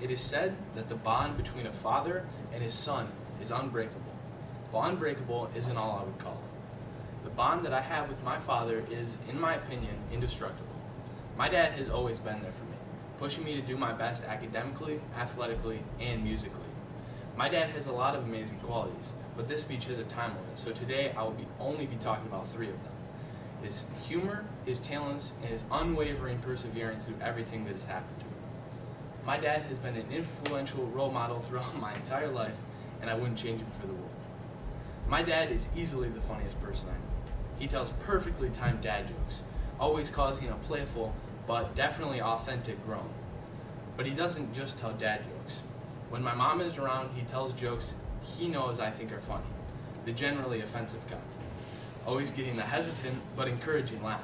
It is said that the bond between a father and his son is unbreakable. Well, unbreakable isn't all I would call it. The bond that I have with my father is, in my opinion, indestructible. My dad has always been there for me, pushing me to do my best academically, athletically, and musically. My dad has a lot of amazing qualities, but this speech has a time limit, so today I will only be talking about 3 of them. His humor, his talents, and his unwavering perseverance through everything that has happened to him. My dad has been an influential role model throughout my entire life, and I wouldn't change him for the world. My dad is easily the funniest person I know. He tells perfectly timed dad jokes, always causing a playful, but definitely authentic groan. But he doesn't just tell dad jokes. When my mom is around, he tells jokes he knows I think are funny, the generally offensive kind, always getting the hesitant but encouraging laugh.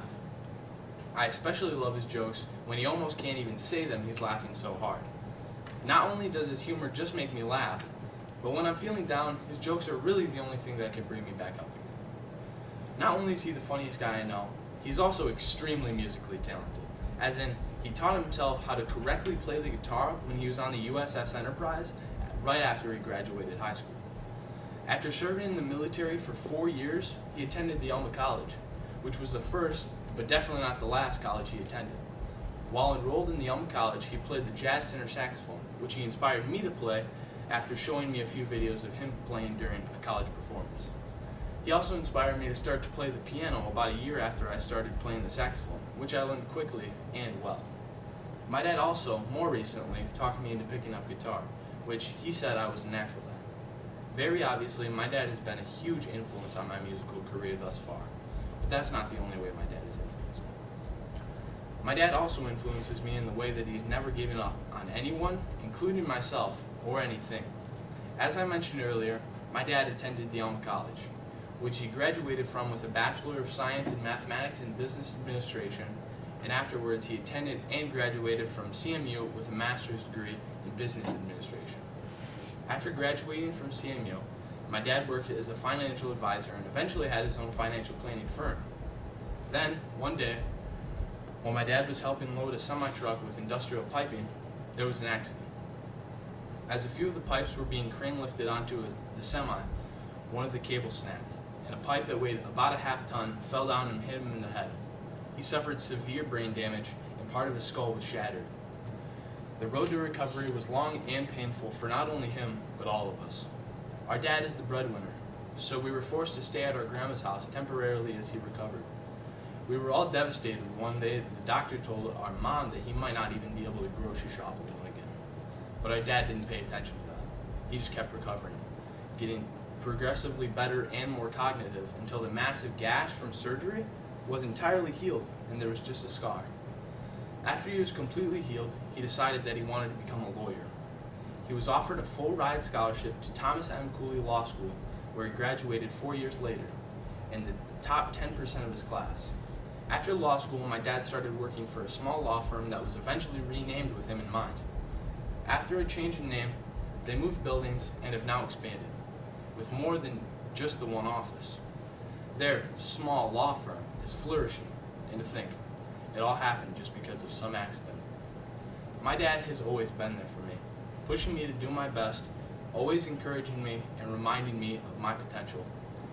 I especially love his jokes when he almost can't even say them, he's laughing so hard. Not only does his humor just make me laugh, but when I'm feeling down, his jokes are really the only thing that can bring me back up again. Not only is he the funniest guy I know, he's also extremely musically talented, as in, he taught himself how to correctly play the guitar when he was on the USS Enterprise right after he graduated high school. After serving in the military for 4 years, he attended the Alma College, which was the first, but definitely not the last college he attended. While enrolled in the Alma College, he played the jazz tenor saxophone, which he inspired me to play after showing me a few videos of him playing during a college performance. He also inspired me to start to play the piano about a year after I started playing the saxophone, which I learned quickly and well. My dad also, more recently, talked me into picking up guitar, which he said I was a natural at. Very obviously, my dad has been a huge influence on my musical career thus far, but that's not the only way my dad has influenced me. My dad also influences me in the way that he's never given up on anyone, including myself, or anything. As I mentioned earlier, my dad attended the Alma College, which he graduated from with a Bachelor of Science in Mathematics and Business Administration, and afterwards he attended and graduated from CMU with a master's degree in Business Administration. After graduating from CMU, my dad worked as a financial advisor and eventually had his own financial planning firm. Then, one day, while my dad was helping load a semi-truck with industrial piping, there was an accident. As a few of the pipes were being crane lifted onto the semi, one of the cables snapped, and a pipe that weighed about a half-ton fell down and hit him in the head. He suffered severe brain damage, and part of his skull was shattered. The road to recovery was long and painful for not only him, but all of us. Our dad is the breadwinner, so we were forced to stay at our grandma's house temporarily as he recovered. We were all devastated one day the doctor told our mom that he might not even be able to grocery shop alone again. But our dad didn't pay attention to that. He just kept recovering, getting progressively better and more cognitive until the massive gash from surgery was entirely healed and there was just a scar. After he was completely healed, he decided that he wanted to become a lawyer. He was offered a full ride scholarship to Thomas M. Cooley Law School, where he graduated 4 years later, in the top 10% of his class. After law school, my dad started working for a small law firm that was eventually renamed with him in mind. After a change in name, they moved buildings and have now expanded, with more than just the one office. Their small law firm is flourishing, and to think, it all happened just because of some accident. My dad has always been there for me, pushing me to do my best, always encouraging me and reminding me of my potential.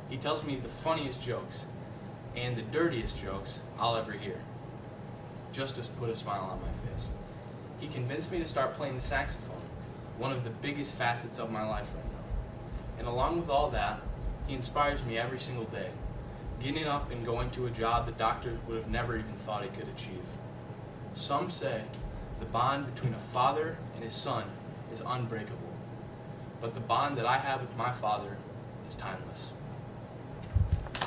He tells me the funniest jokes and the dirtiest jokes I'll ever hear, just to put a smile on my face. He convinced me to start playing the saxophone, one of the biggest facets of my life right now. And along with all that, he inspires me every single day, getting up and going to a job that doctors would have never even thought he could achieve. Some say the bond between a father and his son is unbreakable, but the bond that I have with my father is timeless.